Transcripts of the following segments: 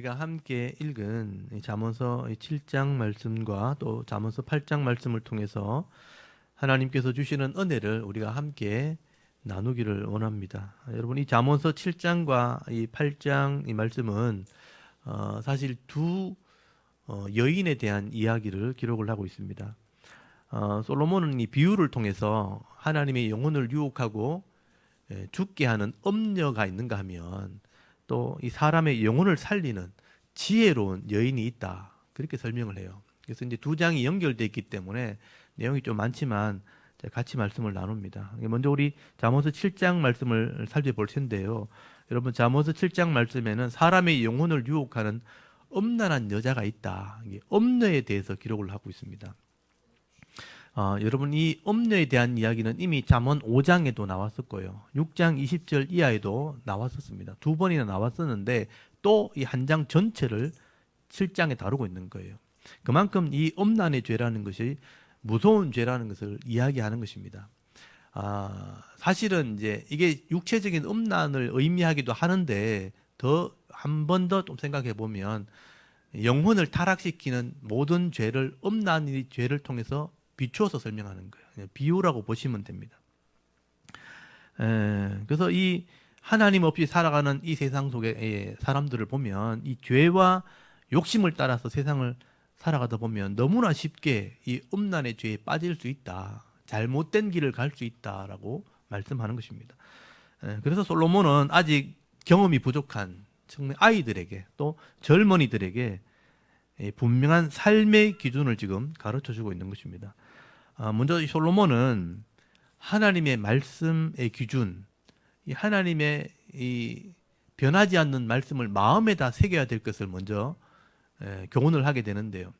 우리가 함께 읽은 이 잠언서 7장 말씀과 또 잠언서 8장 말씀을 통해서 하나님께서 주시는 은혜를 우리가 함께 나누기를 원합니다. 여러분, 이 잠언서 7장과 이 8장 이 말씀은 사실 두 여인에 대한 이야기를 기록을 하고 있습니다. 솔로몬은 이 비유를 통해서 하나님의 영혼을 유혹하고 죽게 하는 엄녀가 있는가 하면 또 이 사람의 영혼을 살리는 지혜로운 여인이 있다, 그렇게 설명을 해요. 그래서 이제 두 장이 연결되어 있기 때문에 내용이 좀 많지만 같이 말씀을 나눕니다. 먼저 우리 잠언서 7장 말씀을 살펴볼 텐데요. 여러분, 잠언서 7장 말씀에는 사람의 영혼을 유혹하는 엄란한 여자가 있다, 엄녀에 대해서 기록을 하고 있습니다. 여러분, 이 엄녀에 대한 이야기는 이미 잠언 5장에도 나왔을 거예요. 6장 20절 이하에도 나왔었습니다. 두 번이나 나왔었는데 또 이 한 장 전체를 7장에 다루고 있는 거예요. 그만큼 이 엄란의 죄라는 것이 무서운 죄라는 것을 이야기하는 것입니다. 사실은 이제 이게 육체적인 음란을 의미하기도 하는데 더 한 번 더 좀 생각해 보면 영혼을 타락시키는 모든 죄를 음란의 죄를 통해서 비추어서 설명하는 거예요. 비유라고 보시면 됩니다. 그래서 이 하나님 없이 살아가는 이 세상 속의 사람들을 보면 이 죄와 욕심을 따라서 세상을 살아가다 보면 너무나 쉽게 이 음란의 죄에 빠질 수 있다, 잘못된 길을 갈 수 있다라고 말씀하는 것입니다. 그래서 솔로몬은 아직 경험이 부족한 정말 아이들에게 또 젊은이들에게 분명한 삶의 기준을 지금 가르쳐주고 있는 것입니다. 먼저 솔로몬은 하나님의 말씀의 기준, 이 하나님의 이 변하지 않는 말씀을 마음에다 새겨야 될 것을 먼저 교훈을 하게 되는데요.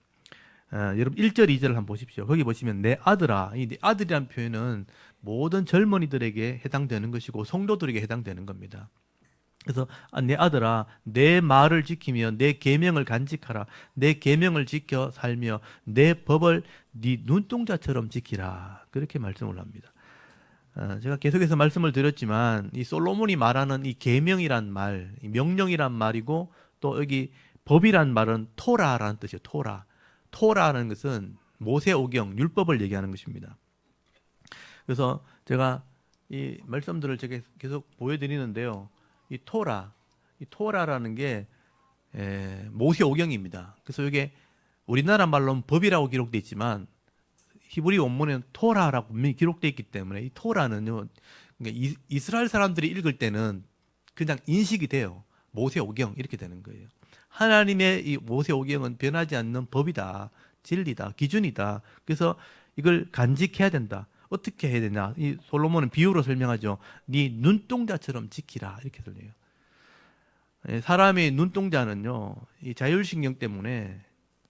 여러분 1절 2절을 한번 보십시오. 거기 보시면 내 아들아, 이 내 아들이라는 표현은 모든 젊은이들에게 해당되는 것이고 성도들에게 해당되는 겁니다. 그래서 내 아들아, 내 말을 지키며 내 계명을 간직하라. 내 계명을 지켜 살며 내 법을 네 눈동자처럼 지키라. 그렇게 말씀을 합니다. 제가 계속해서 말씀을 드렸지만 이 솔로몬이 말하는 이 계명이란 말, 이 명령이란 말이고 또 여기 법이란 말은 토라라는 뜻이에요. 토라. 토라는 것은 모세오경, 율법을 얘기하는 것입니다. 그래서 제가 이 말씀들을 제가 계속 보여드리는데요. 이 토라라는 게 모세오경입니다. 그래서 이게 우리나라 말로는 법이라고 기록되어 있지만 히브리 원문에는 토라라고 분명히 기록되어 있기 때문에 이 토라는요, 그러니까 이스라엘 사람들이 읽을 때는 그냥 인식이 돼요. 모세오경 이렇게 되는 거예요. 하나님의 이 모세오경은 변하지 않는 법이다, 진리다, 기준이다. 그래서 이걸 간직해야 된다. 어떻게 해야 되냐? 이 솔로몬은 비유로 설명하죠. 네 눈동자처럼 지키라, 이렇게 설명해요. 사람의 눈동자는요, 이 자율신경 때문에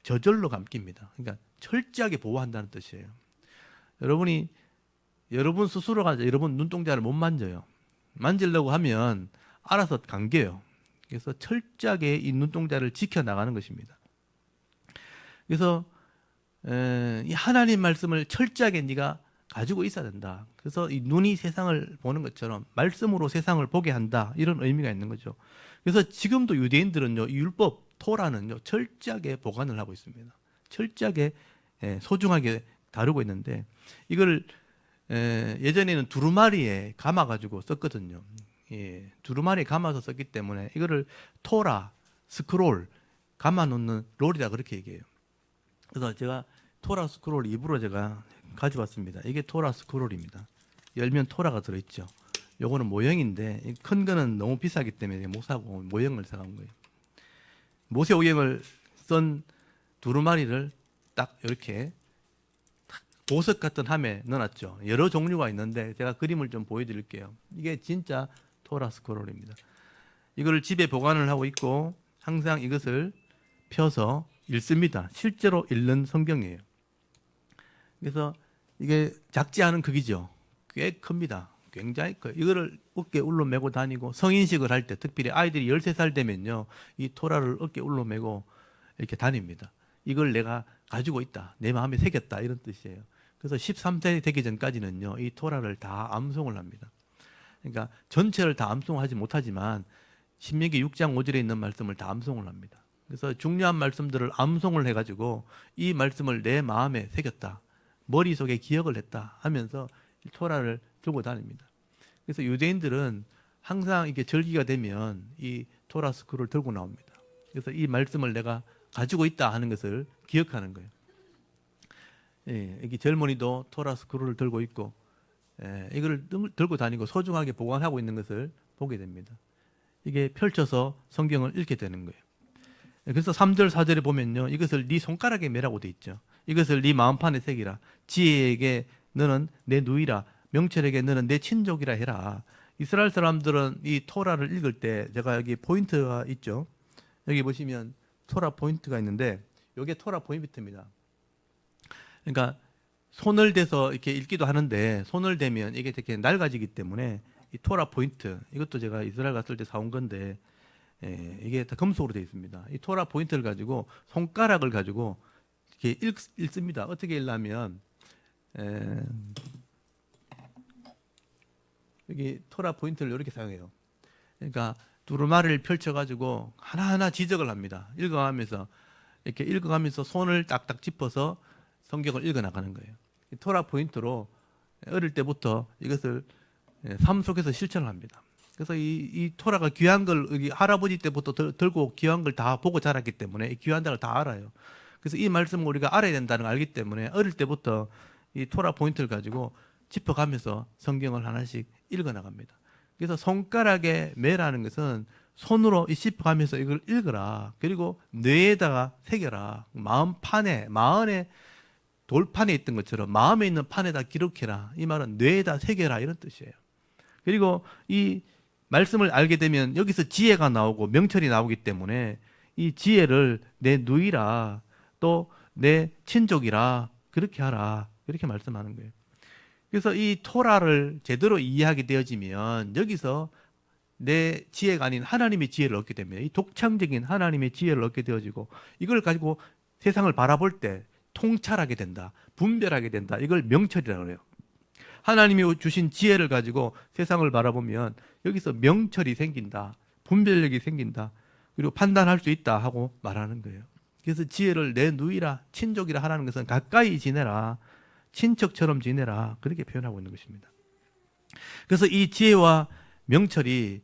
저절로 감깁니다. 그러니까 철저하게 보호한다는 뜻이에요. 여러분 스스로가 여러분 눈동자를 못 만져요. 만지려고 하면 알아서 감겨요. 그래서 철저하게 이 눈동자를 지켜나가는 것입니다. 그래서 이 하나님 말씀을 철저하게 네가 가지고 있어야 된다. 그래서 이 눈이 세상을 보는 것처럼 말씀으로 세상을 보게 한다, 이런 의미가 있는 거죠. 그래서 지금도 유대인들은요, 이 율법 토라는요 철저하게 보관을 하고 있습니다. 철저하게 소중하게 다루고 있는데 이걸 예전에는 두루마리에 감아가지고 썼거든요. 두루마리에 감아서 썼기 때문에 이거를 토라, 스크롤, 감아놓는 롤이라 그렇게 얘기해요. 그래서 제가 토라 스크롤 입으로 제가 가져왔습니다. 이게 토라 스크롤입니다. 열면 토라가 들어있죠. 요거는 모형인데 큰 거는 너무 비싸기 때문에 못 사고 모형을 사간 거예요. 모세오경을 쓴 두루마리를 딱 이렇게 보석 같은 함에 넣어놨죠. 여러 종류가 있는데 제가 그림을 좀 보여드릴게요. 이게 진짜 토라 스크롤입니다. 이걸 집에 보관을 하고 있고 항상 이것을 펴서 읽습니다. 실제로 읽는 성경이에요. 그래서 이게 작지 않은 크기죠. 꽤 큽니다. 굉장히 커요. 이거를 어깨에 울러매고 다니고 성인식을 할 때, 특별히 아이들이 13살 되면요, 이 토라를 어깨에 울러매고 이렇게 다닙니다. 이걸 내가 가지고 있다, 내 마음에 새겼다, 이런 뜻이에요. 그래서 13세 되기 전까지는요, 이 토라를 다 암송을 합니다. 그러니까 전체를 다 암송하지 못하지만 신명기 6장 5절에 있는 말씀을 다 암송을 합니다. 그래서 중요한 말씀들을 암송을 해가지고 이 말씀을 내 마음에 새겼다. 머릿속에 기억을 했다 하면서 토라를 들고 다닙니다. 그래서 유대인들은 항상 이게 절기가 되면 이 토라 스크롤을 들고 나옵니다. 그래서 이 말씀을 내가 가지고 있다 하는 것을 기억하는 거예요. 예, 여기 젊은이도 토라 스크롤을 들고 있고, 이걸 들고 다니고 소중하게 보관하고 있는 것을 보게 됩니다. 이게 펼쳐서 성경을 읽게 되는 거예요. 그래서 3절 4절에 보면요, 이것을 네 손가락에 매라고 돼 있죠. 이것을 네 마음판에 새기라. 지혜에게 너는 내 누이라, 명철에게 너는 내 친족이라 해라. 이스라엘 사람들은 이 토라를 읽을 때, 제가 여기 포인트가 있죠. 여기 보시면 토라 포인트가 있는데, 이게 토라 포인트입니다. 그러니까 손을 대서 이렇게 읽기도 하는데, 손을 대면 이게 되게 낡아지기 때문에 이 토라 포인트, 이것도 제가 이스라엘 갔을 때 사온 건데, 이게 다 금속으로 되어 있습니다. 이 토라 포인트를 가지고 손가락을 가지고 이렇게 읽습니다. 어떻게 읽냐면, 여기 토라 포인트를 이렇게 사용해요. 그러니까 두루마리를 펼쳐가지고 하나하나 지적을 합니다. 읽어가면서 이렇게 읽어가면서 손을 딱딱 짚어서 성경을 읽어나가는 거예요. 토라 포인트로 어릴 때부터 이것을 삶 속에서 실천을 합니다. 그래서 이 토라가 귀한 걸 여기 할아버지 때부터 들고 귀한 걸 다 보고 자랐기 때문에 이 귀한 걸 다 알아요. 그래서 이 말씀을 우리가 알아야 된다는 걸 알기 때문에 어릴 때부터 이 토라 포인트를 가지고 짚어가면서 성경을 하나씩 읽어나갑니다. 그래서 손가락에 매라는 것은 손으로 짚어가면서 이걸 읽어라. 그리고 뇌에다가 새겨라. 마음에 돌판에 있던 것처럼 마음에 있는 판에다 기록해라. 이 말은 뇌에다 새겨라 이런 뜻이에요. 그리고 이 말씀을 알게 되면 여기서 지혜가 나오고 명철이 나오기 때문에 이 지혜를 내 누이라, 또 내 친족이라, 그렇게 하라. 그렇게 말씀하는 거예요. 그래서 이 토라를 제대로 이해하게 되어지면 여기서 내 지혜가 아닌 하나님의 지혜를 얻게 됩니다. 이 독창적인 하나님의 지혜를 얻게 되어지고, 이걸 가지고 세상을 바라볼 때 통찰하게 된다, 분별하게 된다. 이걸 명철이라고 해요. 하나님이 주신 지혜를 가지고 세상을 바라보면 여기서 명철이 생긴다, 분별력이 생긴다, 그리고 판단할 수 있다 하고 말하는 거예요. 그래서 지혜를 내 누이라, 친족이라 하라는 것은 가까이 지내라, 친척처럼 지내라, 그렇게 표현하고 있는 것입니다. 그래서 이 지혜와 명철이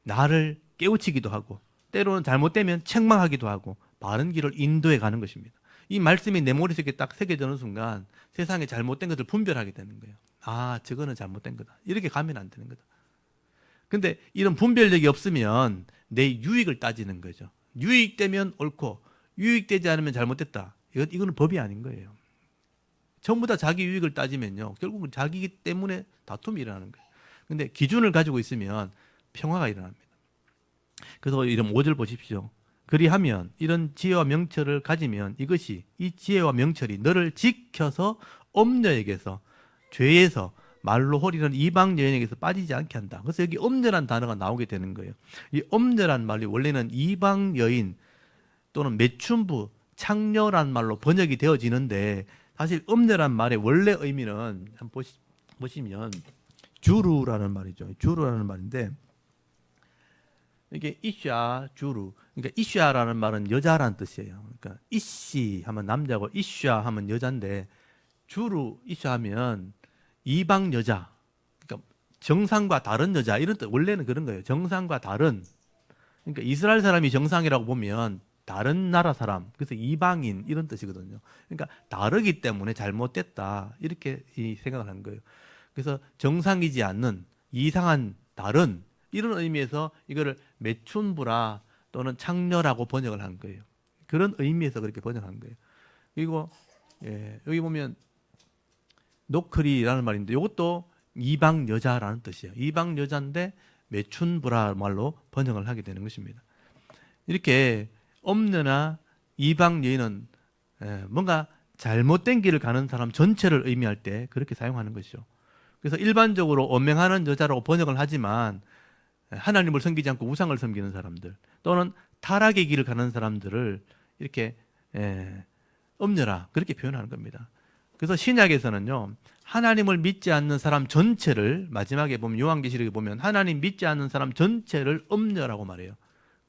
나를 깨우치기도 하고, 때로는 잘못되면 책망하기도 하고, 바른 길을 인도해 가는 것입니다. 이 말씀이 내 머릿속에 딱 새겨지는 순간 세상에 잘못된 것을 분별하게 되는 거예요. 아, 저거는 잘못된 거다, 이렇게 가면 안 되는 거다. 근데 이런 분별력이 없으면 내 유익을 따지는 거죠. 유익되면 옳고 유익되지 않으면 잘못됐다, 이거는 법이 아닌 거예요. 전부 다 자기 유익을 따지면요, 결국은 자기 때문에 다툼이 일어나는 거예요. 근데 기준을 가지고 있으면 평화가 일어납니다. 그래서 이런 5절 보십시오. 그리하면, 이런 지혜와 명철을 가지면 이것이, 이 지혜와 명철이 너를 지켜서 엄녀에게서, 죄에서, 말로 홀이는 이방 여인에게서 빠지지 않게 한다. 그래서 여기 엄녀란 단어가 나오게 되는 거예요. 이 엄녀란 말이 원래는 이방 여인 또는 매춘부, 창녀란 말로 번역이 되어지는데, 사실 엄녀란 말의 원래 의미는 한번 보시면 주루라는 말이죠. 주루라는 말인데, 이게 이샤, 주루. 그러니까 이샤라는 말은 여자라는 뜻이에요. 그러니까 이시 하면 남자고 이샤 하면 여자인데, 주루, 이샤 하면 이방 여자. 그러니까 정상과 다른 여자, 이런 뜻. 원래는 그런 거예요. 정상과 다른. 그러니까 이스라엘 사람이 정상이라고 보면 다른 나라 사람, 그래서 이방인, 이런 뜻이거든요. 그러니까 다르기 때문에 잘못됐다, 이렇게 생각을 한 거예요. 그래서 정상이지 않는, 이상한, 다른, 이런 의미에서 이거를 매춘부라 또는 창녀라고 번역을 한 거예요. 그런 의미에서 그렇게 번역한 거예요. 그리고 여기 보면 노크리라는 말인데, 이것도 이방 여자라는 뜻이에요. 이방 여자인데 매춘부라 말로 번역을 하게 되는 것입니다. 이렇게 엄녀나 이방 여인은 뭔가 잘못된 길을 가는 사람 전체를 의미할 때 그렇게 사용하는 것이죠. 그래서 일반적으로 언맹하는 여자라고 번역을 하지만, 하나님을 섬기지 않고 우상을 섬기는 사람들, 또는 타락의 길을 가는 사람들을 이렇게 엄녀라, 그렇게 표현하는 겁니다. 그래서 신약에서는요, 하나님을 믿지 않는 사람 전체를, 마지막에 보면 요한계시록에 보면 하나님 믿지 않는 사람 전체를 엄녀라고 말해요.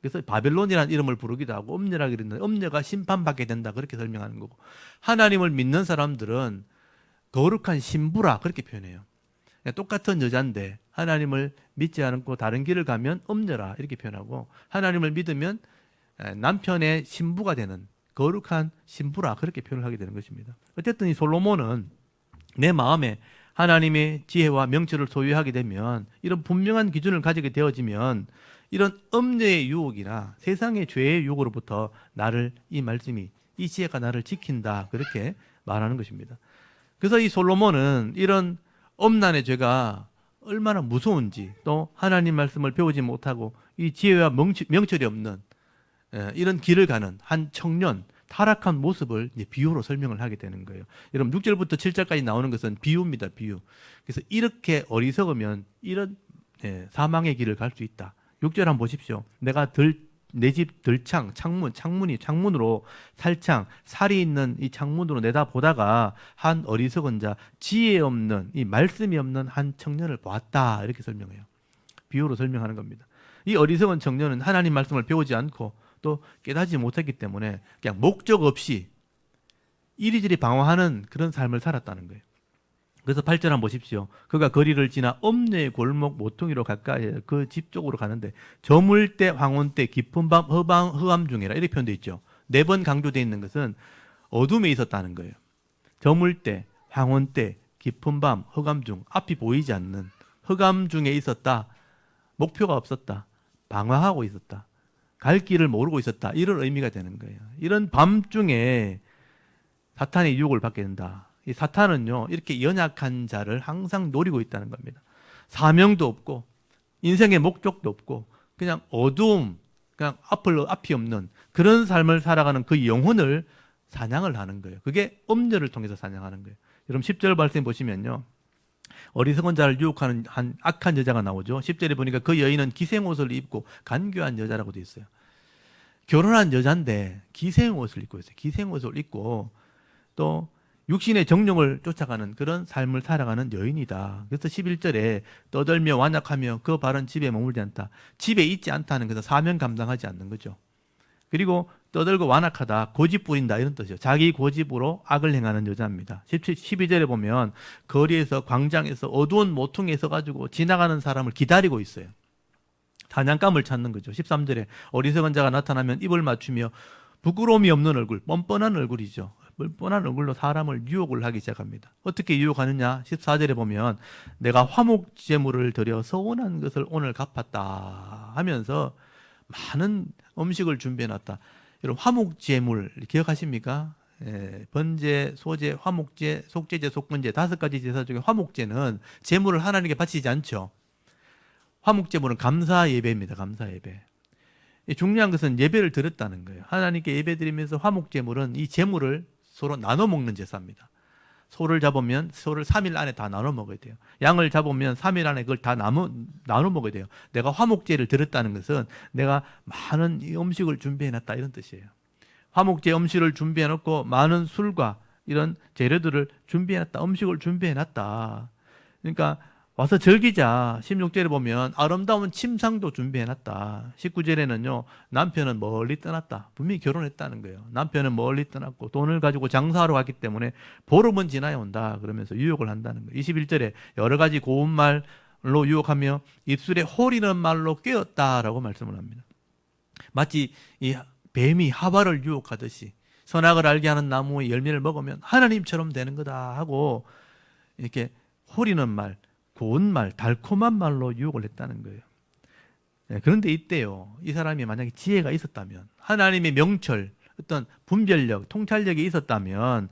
그래서 바벨론이라는 이름을 부르기도 하고 엄녀라 그랬는데 엄녀가 심판받게 된다 그렇게 설명하는 거고 하나님을 믿는 사람들은 거룩한 신부라 그렇게 표현해요. 똑같은 여자인데 하나님을 믿지 않고 다른 길을 가면 엄녀라 이렇게 표현하고 하나님을 믿으면 남편의 신부가 되는 거룩한 신부라 그렇게 표현을 하게 되는 것입니다. 어쨌든 이 솔로몬은 내 마음에 하나님의 지혜와 명철을 소유하게 되면 이런 분명한 기준을 가지게 되어지면 이런 엄녀의 유혹이나 세상의 죄의 유혹으로부터 나를 이 말씀이 이 지혜가 나를 지킨다 그렇게 말하는 것입니다. 그래서 이 솔로몬은 이런 엄난의 죄가 얼마나 무서운지 또 하나님 말씀을 배우지 못하고 이 지혜와 명철이 없는 이런 길을 가는 한 청년 타락한 모습을 이제 비유로 설명을 하게 되는 거예요. 여러분 6절부터 7절까지 나오는 것은 비유입니다. 비유. 그래서 이렇게 어리석으면 이런 사망의 길을 갈 수 있다. 6절 한번 보십시오. 내가 내 집 들창, 창문으로 살창, 살이 있는 이 창문으로 내다보다가 한 어리석은 자, 지혜 없는, 이 말씀이 없는 한 청년을 보았다. 이렇게 설명해요. 비유로 설명하는 겁니다. 이 어리석은 청년은 하나님 말씀을 배우지 않고 또 깨닫지 못했기 때문에 그냥 목적 없이 이리저리 방황하는 그런 삶을 살았다는 거예요. 그래서 8절 한번 보십시오. 그가 거리를 지나 엄녀의 골목 모퉁이로 가까이 그 집 쪽으로 가는데 저물 때 황혼 때 깊은 밤 허감 중이라 이렇게 표현되어 있죠. 4번 강조되어 있는 것은 어둠에 있었다는 거예요. 저물 때 황혼 때 깊은 밤 허감 중 앞이 보이지 않는 허감 중에 있었다. 목표가 없었다. 방황하고 있었다. 갈 길을 모르고 있었다. 이런 의미가 되는 거예요. 이런 밤중에 사탄의 유혹을 받게 된다. 이 사탄은요, 이렇게 연약한 자를 항상 노리고 있다는 겁니다. 사명도 없고, 인생의 목적도 없고, 그냥 어두움, 그냥 앞이 없는 그런 삶을 살아가는 그 영혼을 사냥을 하는 거예요. 그게 엄녀를 통해서 사냥하는 거예요. 여러분 10절 말씀 보시면요. 어리석은 자를 유혹하는 한 악한 여자가 나오죠. 10절에 보니까 그 여인은 기생옷을 입고 간교한 여자라고 되어 있어요. 결혼한 여자인데 기생옷을 입고 있어요. 기생옷을 입고 또 육신의 정욕을 쫓아가는 그런 삶을 살아가는 여인이다. 그래서 11절에 떠들며 완악하며 그 발은 집에 머물지 않다. 집에 있지 않다는 것은 사명 감당하지 않는 거죠. 그리고 떠들고 완악하다, 고집 부린다 이런 뜻이죠. 자기 고집으로 악을 행하는 여자입니다. 12절에 보면 거리에서 광장에서 어두운 모퉁이에 서가지고 지나가는 사람을 기다리고 있어요. 사냥감을 찾는 거죠. 13절에 어리석은 자가 나타나면 입을 맞추며 부끄러움이 없는 얼굴, 뻔뻔한 얼굴이죠. 뻔뻔한 얼굴로 사람을 유혹을 하기 시작합니다. 어떻게 유혹하느냐? 14절에 보면 내가 화목 제물을 드려 서운한 것을 오늘 갚았다 하면서 많은 음식을 준비해놨다. 여러분 화목 제물 기억하십니까? 번제, 소제, 화목제, 속제제, 속건제 5가지 제사 중에 화목제는 제물을 하나님께 바치지 않죠. 화목제물은 감사 예배입니다. 감사 예배. 중요한 것은 예배를 드렸다는 거예요. 하나님께 예배 드리면서 화목제물은 이 제물을 서로 나눠 먹는 제사입니다. 소를 잡으면 소를 3일 안에 다 나눠 먹어야 돼요. 양을 잡으면 3일 안에 그걸 다 나눠 먹어야 돼요. 내가 화목제를 드렸다는 것은 내가 많은 음식을 준비해놨다 이런 뜻이에요. 화목제 음식을 준비해놓고 많은 술과 이런 재료들을 준비해놨다. 음식을 준비해놨다. 그러니까 와서 즐기자. 16절에 보면 아름다운 침상도 준비해놨다. 19절에는요. 남편은 멀리 떠났다. 분명히 결혼했다는 거예요. 남편은 멀리 떠났고 돈을 가지고 장사하러 갔기 때문에 보름은 지나야 온다. 그러면서 유혹을 한다는 거예요. 21절에 여러 가지 고운 말로 유혹하며 입술에 홀이는 말로 꿰었다라고 말씀을 합니다. 마치 이 뱀이 하와를 유혹하듯이 선악을 알게 하는 나무의 열매를 먹으면 하나님처럼 되는 거다 하고 이렇게 홀이는 말, 고운 말, 달콤한 말로 유혹을 했다는 거예요. 그런데 이때요, 이 사람이 만약에 지혜가 있었다면, 하나님의 명철, 어떤 분별력, 통찰력이 있었다면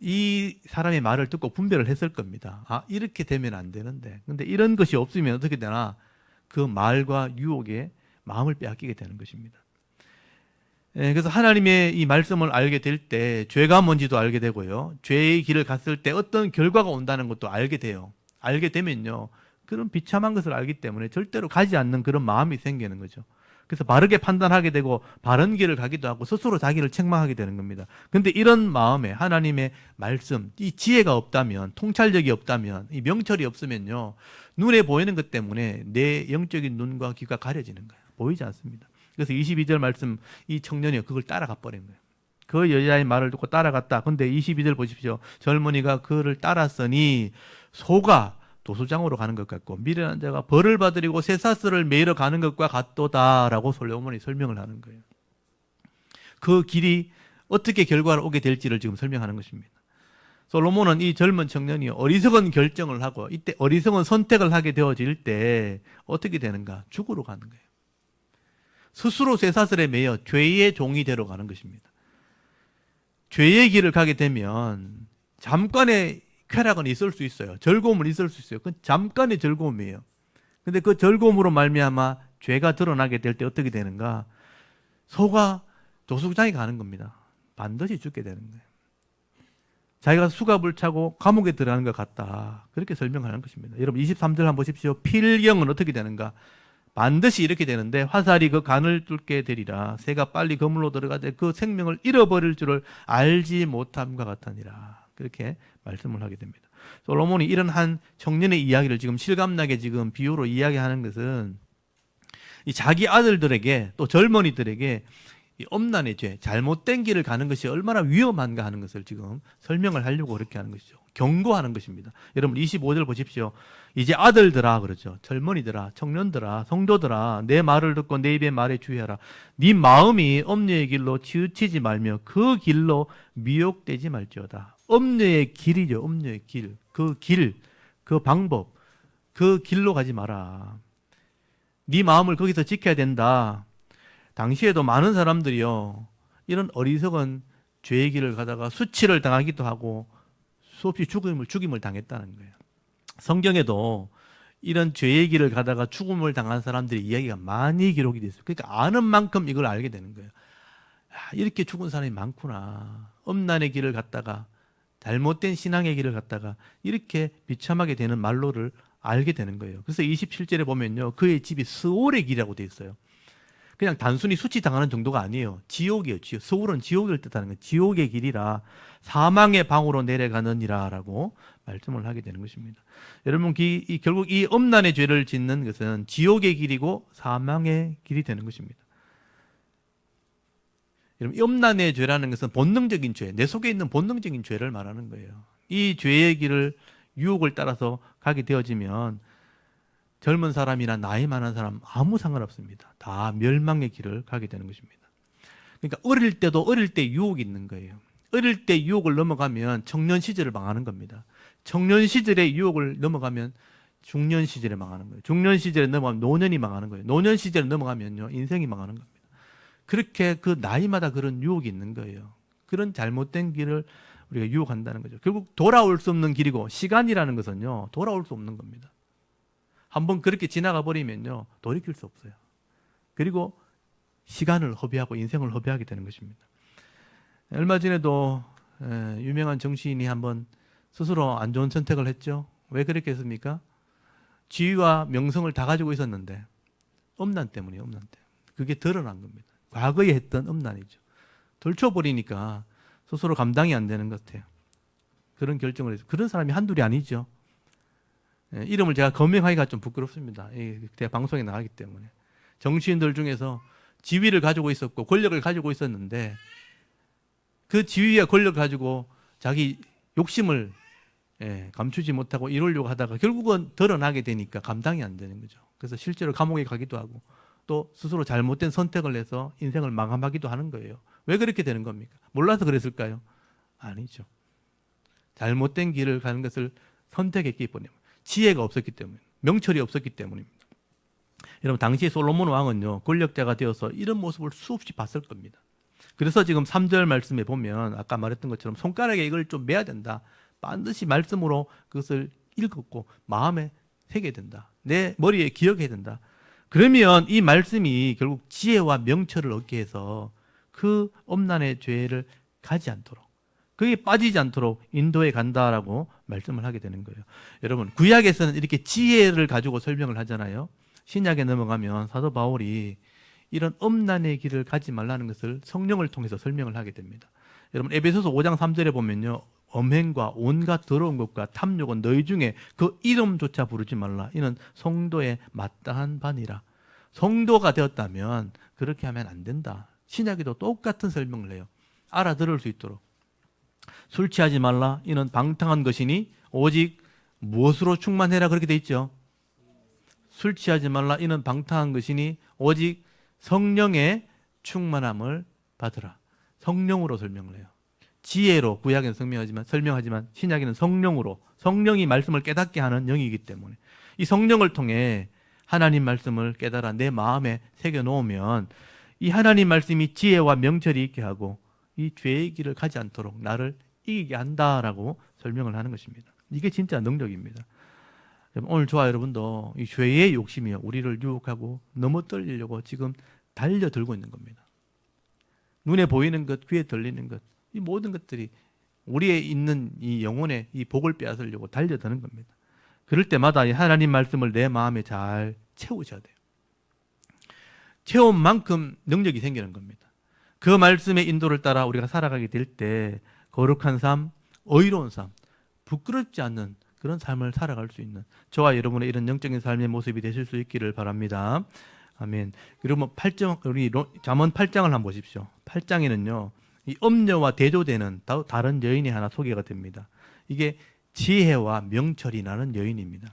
이 사람의 말을 듣고 분별을 했을 겁니다. 아, 이렇게 되면 안 되는데. 근데 이런 것이 없으면 어떻게 되나? 그 말과 유혹에 마음을 빼앗기게 되는 것입니다. 그래서 하나님의 이 말씀을 알게 될 때 죄가 뭔지도 알게 되고요. 죄의 길을 갔을 때 어떤 결과가 온다는 것도 알게 돼요. 알게 되면요. 그런 비참한 것을 알기 때문에 절대로 가지 않는 그런 마음이 생기는 거죠. 그래서 바르게 판단하게 되고 바른 길을 가기도 하고 스스로 자기를 책망하게 되는 겁니다. 그런데 이런 마음에 하나님의 말씀, 이 지혜가 없다면, 통찰력이 없다면, 이 명철이 없으면요. 눈에 보이는 것 때문에 내 영적인 눈과 귀가 가려지는 거예요. 보이지 않습니다. 그래서 22절 말씀, 이 청년이 그걸 따라가 버린 거예요. 그 여자의 말을 듣고 따라갔다. 근데 22절 보십시오. 젊은이가 그를 따랐으니 소가 도수장으로 가는 것 같고 미련한 자가 벌을 받으리고 쇠사슬을 매러 가는 것과 같도다라고 솔로몬이 설명을 하는 거예요. 그 길이 어떻게 결과를 오게 될지를 지금 설명하는 것입니다. 솔로몬은 이 젊은 청년이 어리석은 결정을 하고 이때 어리석은 선택을 하게 되어질 때 어떻게 되는가? 죽으러 가는 거예요. 스스로 쇠사슬에 매여 죄의 종이 되러 가는 것입니다. 죄의 길을 가게 되면 잠깐의 쾌락은 있을 수 있어요. 즐거움은 있을 수 있어요. 그건 잠깐의 즐거움이에요. 근데 그 즐거움으로 말미암아 죄가 드러나게 될 때 어떻게 되는가? 소가 도수장에 가는 겁니다. 반드시 죽게 되는 거예요. 자기가 수갑을 차고 감옥에 들어가는 것 같다. 그렇게 설명하는 것입니다. 여러분 23절 한번 보십시오. 필경은 어떻게 되는가? 반드시 이렇게 되는데 화살이 그 간을 뚫게 되리라. 새가 빨리 그물로 들어가되 그 생명을 잃어버릴 줄을 알지 못함과 같으니라. 그렇게 말씀을 하게 됩니다. 솔로몬이 이런 한 청년의 이야기를 지금 실감나게 지금 비유로 이야기하는 것은 이 자기 아들들에게 또 젊은이들에게 이 엄난의 죄, 잘못된 길을 가는 것이 얼마나 위험한가 하는 것을 지금 설명을 하려고 그렇게 하는 것이죠. 경고하는 것입니다. 여러분 25절 보십시오. 이제 아들들아 그러죠. 젊은이들아, 청년들아, 성도들아, 내 말을 듣고 내 입의 말에 주의하라. 네 마음이 엄녀의 길로 치우치지 말며 그 길로 미혹되지 말지어다. 엄녀의 길이죠. 엄녀의 길. 그 길, 그 방법, 그 길로 가지 마라. 네 마음을 거기서 지켜야 된다. 당시에도 많은 사람들이요, 이런 어리석은 죄의 길을 가다가 수치를 당하기도 하고 수없이 죽임을 당했다는 거예요. 성경에도 이런 죄의 길을 가다가 죽음을 당한 사람들의 이야기가 많이 기록이 되어 있어요. 그러니까 아는 만큼 이걸 알게 되는 거예요. 이렇게 죽은 사람이 많구나. 엄난의 길을 갔다가 잘못된 신앙의 길을 갔다가 이렇게 비참하게 되는 말로를 알게 되는 거예요. 그래서 27절에 보면요, 그의 집이 스올의 길이라고 되어 있어요. 그냥 단순히 수치당하는 정도가 아니에요. 지옥이에요. 지옥. 스올은 지옥을 뜻하는 거예요. 지옥의 길이라 사망의 방으로 내려가느니라 라고 말씀을 하게 되는 것입니다. 여러분 결국 이 엄난의 죄를 짓는 것은 지옥의 길이고 사망의 길이 되는 것입니다. 여러분, 이 엄난의 죄라는 것은 본능적인 죄, 내 속에 있는 본능적인 죄를 말하는 거예요. 이 죄의 길을 유혹을 따라서 가게 되어지면 젊은 사람이나 나이 많은 사람 아무 상관없습니다. 다 멸망의 길을 가게 되는 것입니다. 그러니까 어릴 때도 어릴 때 유혹이 있는 거예요. 어릴 때 유혹을 넘어가면 청년 시절을 망하는 겁니다. 청년 시절의 유혹을 넘어가면 중년 시절에 망하는 거예요. 중년 시절에 넘어가면 노년이 망하는 거예요. 노년 시절에 넘어가면요, 인생이 망하는 겁니다. 그렇게 그 나이마다 그런 유혹이 있는 거예요. 그런 잘못된 길을 우리가 유혹한다는 거죠. 결국 돌아올 수 없는 길이고, 시간이라는 것은요, 돌아올 수 없는 겁니다. 한번 그렇게 지나가 버리면요, 돌이킬 수 없어요. 그리고 시간을 허비하고 인생을 허비하게 되는 것입니다. 얼마 전에도 유명한 정치인이 한번 스스로 안 좋은 선택을 했죠. 왜 그렇게 했습니까? 지위와 명성을 다 가지고 있었는데 엄난 때문이에요. 엄난 때문에. 그게 드러난 겁니다. 과거에 했던 엄난이죠. 들춰버리니까 스스로 감당이 안 되는 것 같아요. 그런 결정을 해서. 그런 사람이 한둘이 아니죠. 이름을 제가 거명하기가 좀 부끄럽습니다. 제가 방송에 나가기 때문에. 정치인들 중에서 지위를 가지고 있었고 권력을 가지고 있었는데 그 지위와 권력을 가지고 자기 욕심을 감추지 못하고 이루려고 하다가 결국은 드러나게 되니까 감당이 안 되는 거죠. 그래서 실제로 감옥에 가기도 하고 또 스스로 잘못된 선택을 해서 인생을 마감하기도 하는 거예요. 왜 그렇게 되는 겁니까? 몰라서 그랬을까요? 아니죠. 잘못된 길을 가는 것을 선택했기 때문에, 지혜가 없었기 때문에, 명철이 없었기 때문입니다. 여러분, 당시 솔로몬 왕은요, 권력자가 되어서 이런 모습을 수없이 봤을 겁니다. 그래서 지금 3절 말씀에 보면 아까 말했던 것처럼 손가락에 이걸 좀 매야 된다. 반드시 말씀으로 그것을 읽었고 마음에 새겨야 된다. 내 머리에 기억해야 된다. 그러면 이 말씀이 결국 지혜와 명철을 얻게 해서 그 엄난의 죄를 가지 않도록, 그게 빠지지 않도록 인도해 간다라고 말씀을 하게 되는 거예요. 여러분, 구약에서는 이렇게 지혜를 가지고 설명을 하잖아요. 신약에 넘어가면 사도 바울이 이런 엄난의 길을 가지 말라는 것을 성령을 통해서 설명을 하게 됩니다. 여러분, 에베소서 5장 3절에 보면요, 엄행과 온갖 더러운 것과 탐욕은 너희 중에 그 이름조차 부르지 말라. 이는 성도의 마땅한 바니라. 성도가 되었다면 그렇게 하면 안 된다. 신약에도 똑같은 설명을 해요. 알아들을 수 있도록. 술 취하지 말라. 이는 방탕한 것이니 오직 무엇으로 충만해라 그렇게 돼 있죠. 술 취하지 말라. 이는 방탕한 것이니 오직 성령의 충만함을 받으라. 성령으로 설명을 해요. 지혜로 구약에는 설명하지만 신약에는 성령으로, 성령이 말씀을 깨닫게 하는 영이기 때문에 이 성령을 통해 하나님 말씀을 깨달아 내 마음에 새겨 놓으면 이 하나님 말씀이 지혜와 명철이 있게 하고 이 죄의 길을 가지 않도록 나를 이기게 한다라고 설명을 하는 것입니다. 이게 진짜 능력입니다. 오늘 저와 여러분도 이 죄의 욕심이 우리를 유혹하고 넘어뜨리려고 지금 달려들고 있는 겁니다. 눈에 보이는 것, 귀에 들리는 것, 이 모든 것들이 우리의 있는 이 영혼의 이 복을 빼앗으려고 달려드는 겁니다. 그럴 때마다 이 하나님 말씀을 내 마음에 잘 채우셔야 돼요. 채운 만큼 능력이 생기는 겁니다. 그 말씀의 인도를 따라 우리가 살아가게 될 때 거룩한 삶, 의로운 삶, 부끄럽지 않는 그런 삶을 살아갈 수 있는 저와 여러분의 이런 영적인 삶의 모습이 되실 수 있기를 바랍니다. 아멘. 그리고 우리 잠언 8장을 한번 보십시오. 8장에는요, 이 엄녀와 대조되는 다른 여인이 하나 소개가 됩니다. 이게 지혜와 명철이라는 여인입니다.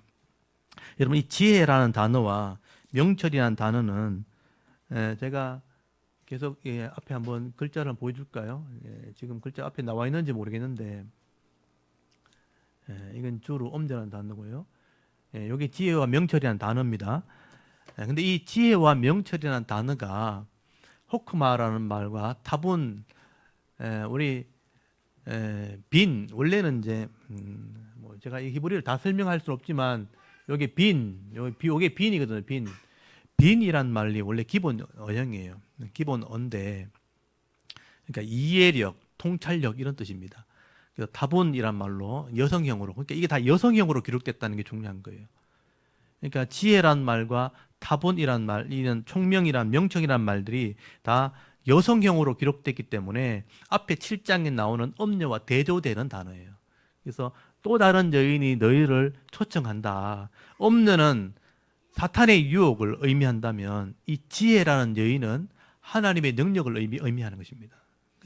여러분, 이 지혜라는 단어와 명철이라는 단어는 제가 계속 앞에 한번 글자를 한번 보여줄까요? 지금 글자 앞에 나와 있는지 모르겠는데 이건 주로 엄녀라는 단어고요. 여기 지혜와 명철이라는 단어입니다. 근데 이 지혜와 명철이라는 단어가 호크마라는 말과 타본 우리 빈 원래는 이제 뭐 제가 이 히브리를 다 설명할 수는 없지만 여기 요게 빈이거든요. 빈이란 말이 원래 기본 어형이에요. 기본 어인데 그러니까 이해력, 통찰력 이런 뜻입니다. 그래서 타본이란 말로 여성형으로, 그러니까 이게 다 여성형으로 기록됐다는 게 중요한 거예요. 그러니까 지혜란 말과 타본이란 말, 이런 총명이란 명청이란 말들이 다 여성형으로 기록됐기 때문에 앞에 7장에 나오는 엄녀와 대조되는 단어예요. 그래서 또 다른 여인이 너희를 초청한다. 엄녀는 사탄의 유혹을 의미한다면 이 지혜라는 여인은 하나님의 능력을 의미하는 것입니다.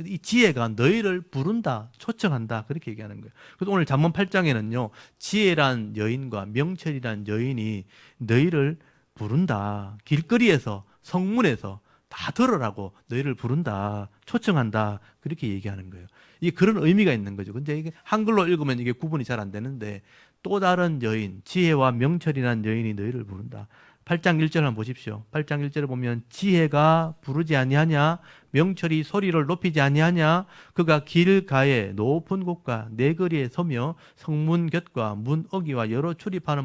이 지혜가 너희를 부른다, 초청한다 그렇게 얘기하는 거예요. 그래서 오늘 잠언 8장에는요. 지혜란 여인과 명철이란 여인이 너희를 부른다. 길거리에서 성문에서 다 들으라고 너희를 부른다, 초청한다 그렇게 얘기하는 거예요. 이게 그런 의미가 있는 거죠. 근데 이게 한글로 읽으면 이게 구분이 잘 안 되는데 또 다른 여인, 지혜와 명철이란 여인이 너희를 부른다. 8장 1절 한번 보십시오. 8장 1절을 보면 지혜가 부르지 아니하냐, 명철이 소리를 높이지 아니하냐, 그가 길가에 높은 곳과 내거리에 서며 성문 곁과 문 어기와 여러 출입하는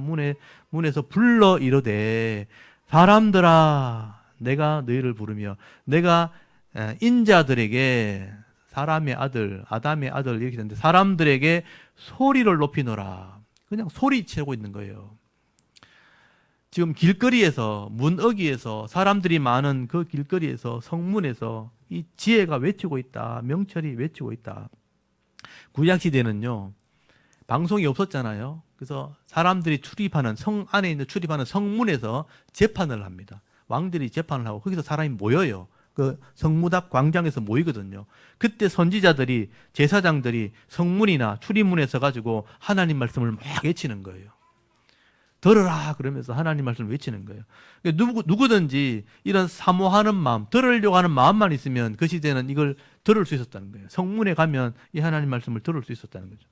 문에서 불러 이르되 사람들아 내가 너희를 부르며 내가 인자들에게 사람의 아들, 아담의 아들 이렇게 되는데 사람들에게 소리를 높이노라. 그냥 소리치고 있는 거예요. 지금 길거리에서 문어기에서 사람들이 많은 그 길거리에서 성문에서 이 지혜가 외치고 있다. 명철이 외치고 있다. 구약시대는요. 방송이 없었잖아요. 그래서 사람들이 출입하는 성 안에 있는 출입하는 성문에서 재판을 합니다. 왕들이 재판을 하고 거기서 사람이 모여요. 그 성문 앞 광장에서 모이거든요. 그때 선지자들이 제사장들이 성문이나 출입문에 서가지고 하나님 말씀을 막 외치는 거예요. 들으라 그러면서 하나님 말씀을 외치는 거예요. 누구든지 이런 사모하는 마음, 들으려고 하는 마음만 있으면 그 시대는 이걸 들을 수 있었다는 거예요. 성문에 가면 이 하나님 말씀을 들을 수 있었다는 거죠.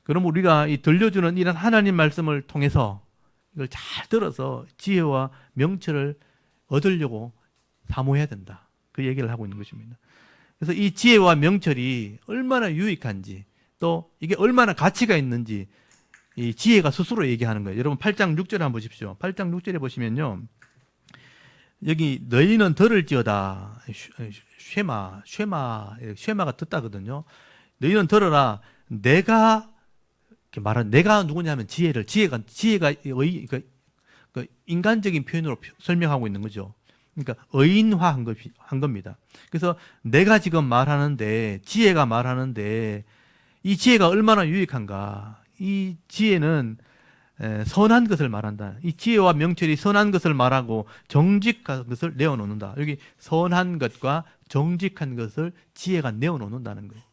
그럼 우리가 이 들려주는 이런 하나님 말씀을 통해서 이걸 잘 들어서 지혜와 명철을 얻으려고 사모해야 된다. 그 얘기를 하고 있는 것입니다. 그래서 이 지혜와 명철이 얼마나 유익한지 또 이게 얼마나 가치가 있는지 이 지혜가 스스로 얘기하는 거예요. 여러분 8장 6절에 한번 보십시오. 8장 6절에 보시면요. 여기 너희는 들을지어다. 쉐마가 듣다거든요. 너희는 들어라. 내가 이렇게 말한 내가 누구냐면 지혜가 그 인간적인 표현으로 설명하고 있는 거죠. 그러니까 의인화한 겁니다. 그래서 내가 지금 말하는데 지혜가 말하는데 이 지혜가 얼마나 유익한가. 이 지혜는 선한 것을 말한다. 이 지혜와 명철이 선한 것을 말하고 정직한 것을 내어놓는다. 여기 선한 것과 정직한 것을 지혜가 내어놓는다는 거예요.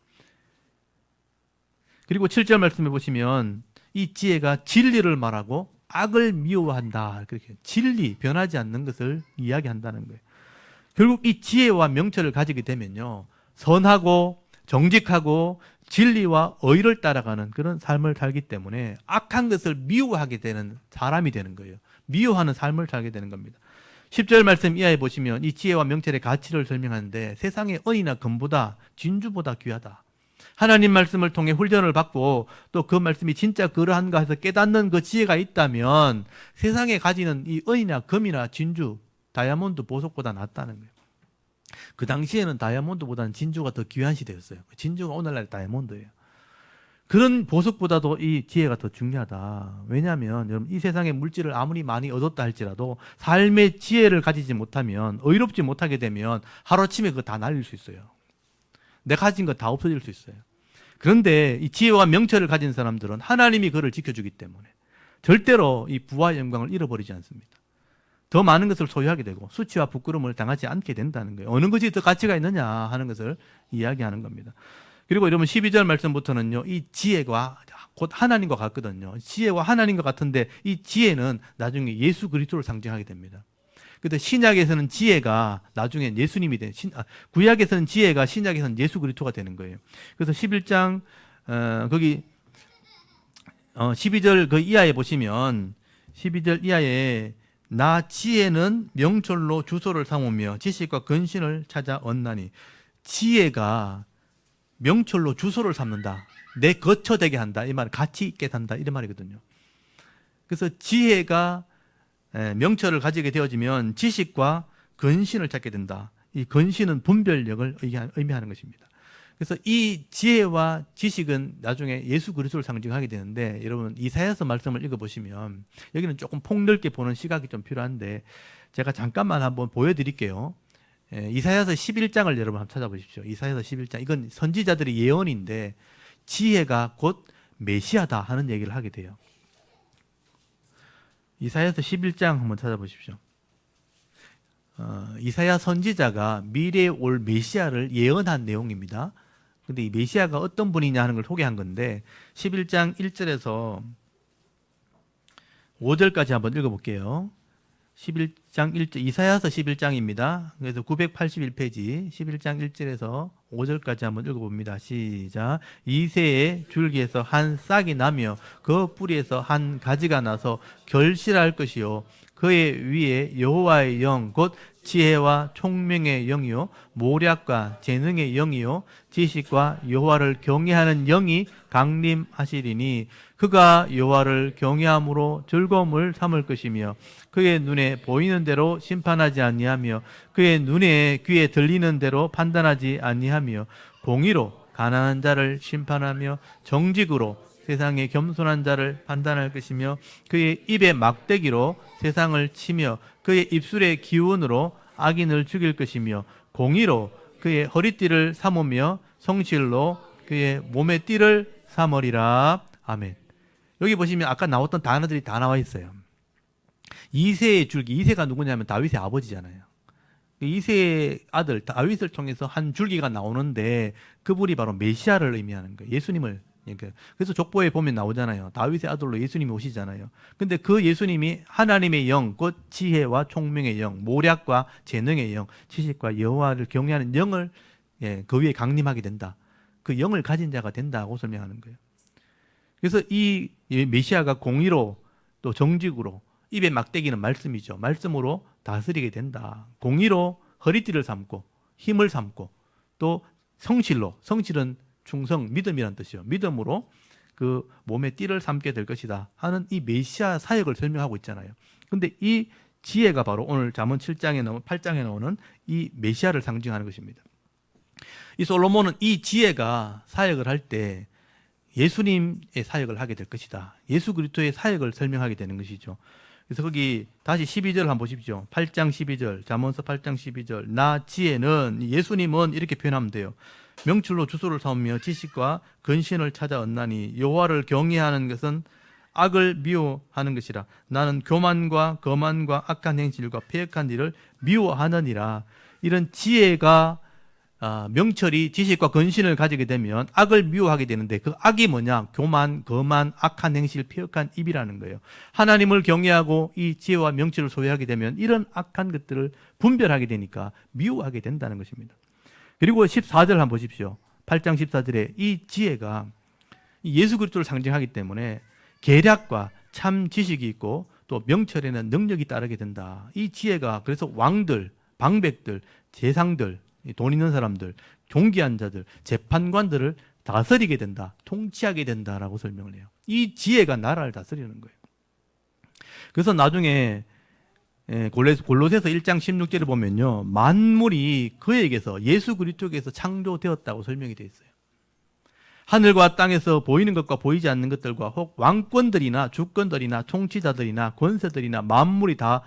그리고 7절 말씀해 보시면 이 지혜가 진리를 말하고 악을 미워한다. 그렇게 진리, 변하지 않는 것을 이야기한다는 거예요. 결국 이 지혜와 명철을 가지게 되면요, 선하고 정직하고 진리와 의를 따라가는 그런 삶을 살기 때문에 악한 것을 미워하게 되는 사람이 되는 거예요. 미워하는 삶을 살게 되는 겁니다. 10절 말씀 이하에 보시면 이 지혜와 명철의 가치를 설명하는데 세상의 은이나 금보다 진주보다 귀하다. 하나님 말씀을 통해 훈련을 받고 또 그 말씀이 진짜 그러한가 해서 깨닫는 그 지혜가 있다면 세상에 가지는 이 은이나 금이나 진주, 다이아몬드, 보석보다 낫다는 거예요. 그 당시에는 다이아몬드보다는 진주가 더 귀한 시대였어요. 진주가 오늘날 다이아몬드예요. 그런 보석보다도 이 지혜가 더 중요하다. 왜냐하면 여러분, 이 세상의 물질을 아무리 많이 얻었다 할지라도 삶의 지혜를 가지지 못하면, 의롭지 못하게 되면 하루아침에 그거 다 날릴 수 있어요. 내가 가진 거 다 없어질 수 있어요. 그런데 이 지혜와 명철을 가진 사람들은 하나님이 그를 지켜주기 때문에 절대로 이 부와 영광을 잃어버리지 않습니다. 더 많은 것을 소유하게 되고 수치와 부끄러움을 당하지 않게 된다는 거예요. 어느 것이 더 가치가 있느냐 하는 것을 이야기하는 겁니다. 그리고 여러분 12절 말씀부터는요, 이 지혜가 곧 하나님과 같거든요. 지혜와 하나님과 같은데 이 지혜는 나중에 예수 그리스도를 상징하게 됩니다. 근데 신약에서는 지혜가 나중에 예수님이 된, 구약에서는 지혜가 신약에서는 예수 그리스도가 되는 거예요. 그래서 11장 거기 12절 그 이하에 보시면 12절 이하에 나 지혜는 명철로 주소를 삼으며 지식과 근신을 찾아 얻나니, 지혜가 명철로 주소를 삼는다. 내 거처되게 한다. 이 말은 가치 있게 산다. 이런 말이거든요. 그래서 지혜가 명철을 가지게 되어지면 지식과 근신을 찾게 된다. 이 근신은 분별력을 의미하는 것입니다. 그래서 이 지혜와 지식은 나중에 예수 그리스도를 상징하게 되는데, 여러분 이사야서 말씀을 읽어보시면 여기는 조금 폭넓게 보는 시각이 좀 필요한데 제가 잠깐만 한번 보여드릴게요. 이사야서 11장을 여러분 한번 찾아보십시오. 이사야서 11장, 이건 선지자들의 예언인데 지혜가 곧 메시아다 하는 얘기를 하게 돼요. 이사야서 11장 한번 찾아보십시오. 이사야 선지자가 미래에 올 메시아를 예언한 내용입니다. 근데 이 메시아가 어떤 분이냐 하는 걸 소개한 건데 11장 1절에서 5절까지 한번 읽어볼게요. 11장 1절, 이사야서 11장입니다. 그래서 981페이지 11장 1절에서 5절까지 한번 읽어봅니다. 시작. 이새의 줄기에서 한 싹이 나며 그 뿌리에서 한 가지가 나서 결실할 것이요, 그의 위에 여호와의 영 곧 지혜와 총명의 영이요 모략과 재능의 영이요 지식과 여호와를 경외하는 영이 강림하시리니, 그가 여호와를 경외함으로 즐거움을 삼을 것이며 그의 눈에 보이는 대로 심판하지 아니하며 그의 눈에 귀에 들리는 대로 판단하지 아니하며 공의로 가난한 자를 심판하며 정직으로 세상의 겸손한 자를 판단할 것이며 그의 입의 막대기로 세상을 치며 그의 입술의 기운으로 악인을 죽일 것이며 공의로 그의 허리띠를 삼으며 성실로 그의 몸의 띠를 삼으리라. 아멘. 여기 보시면 아까 나왔던 단어들이 다 나와 있어요. 이새의 줄기, 이새가 누구냐면 다윗의 아버지잖아요. 이새의 아들 다윗을 통해서 한 줄기가 나오는데 그분이 바로 메시아를 의미하는 거예요. 예수님을. 그래서 족보에 보면 나오잖아요. 다윗의 아들로 예수님이 오시잖아요. 근데 그 예수님이 하나님의 영, 곧 지혜와 총명의 영, 모략과 재능의 영, 지식과 여호와를 경외하는 영을 그 위에 강림하게 된다. 그 영을 가진 자가 된다고 설명하는 거예요. 그래서 이 메시아가 공의로 또 정직으로, 입의 막대기는 말씀이죠. 말씀으로 다스리게 된다. 공의로 허리띠를 삼고 힘을 삼고 또 성실로, 성실은 충성, 믿음이란 뜻이요. 믿음으로 그 몸의 띠를 삼게 될 것이다 하는 이 메시아 사역을 설명하고 있잖아요. 근데 이 지혜가 바로 오늘 잠언 7장에 나오는 8장에 나오는 이 메시아를 상징하는 것입니다. 이 솔로몬은 이 지혜가 사역을 할 때 예수님의 사역을 하게 될 것이다. 예수 그리스도의 사역을 설명하게 되는 것이죠. 그래서 거기 다시 12절 한번 보십시오. 8장 12절, 잠언서 8장 12절. 나 지혜는, 예수님은 이렇게 표현하면 돼요. 명철로 주소를 삼으며 지식과 근신을 찾아 얻나니, 여호와를 경외하는 것은 악을 미워하는 것이라. 나는 교만과 거만과 악한 행실과 패역한 일을 미워하느니라. 이런 지혜가 명철이 지식과 근신을 가지게 되면 악을 미워하게 되는데 그 악이 뭐냐? 교만, 거만, 악한 행실, 패역한 입이라는 거예요. 하나님을 경외하고 이 지혜와 명철을 소유하게 되면 이런 악한 것들을 분별하게 되니까 미워하게 된다는 것입니다. 그리고 14절 한번 보십시오. 8장 14절에 이 지혜가 예수 그리스도를 상징하기 때문에 계략과 참 지식이 있고 또 명철에는 능력이 따르게 된다. 이 지혜가 그래서 왕들, 방백들, 재상들, 돈 있는 사람들, 존귀한 자들, 재판관들을 다스리게 된다. 통치하게 된다라고 설명을 해요. 이 지혜가 나라를 다스리는 거예요. 그래서 나중에 골로새서 1장 16절을 보면요. 만물이 그에게서 예수 그리스도에게서 창조되었다고 설명이 되어 있어요. 하늘과 땅에서 보이는 것과 보이지 않는 것들과 혹 왕권들이나 주권들이나 통치자들이나 권세들이나 만물이 다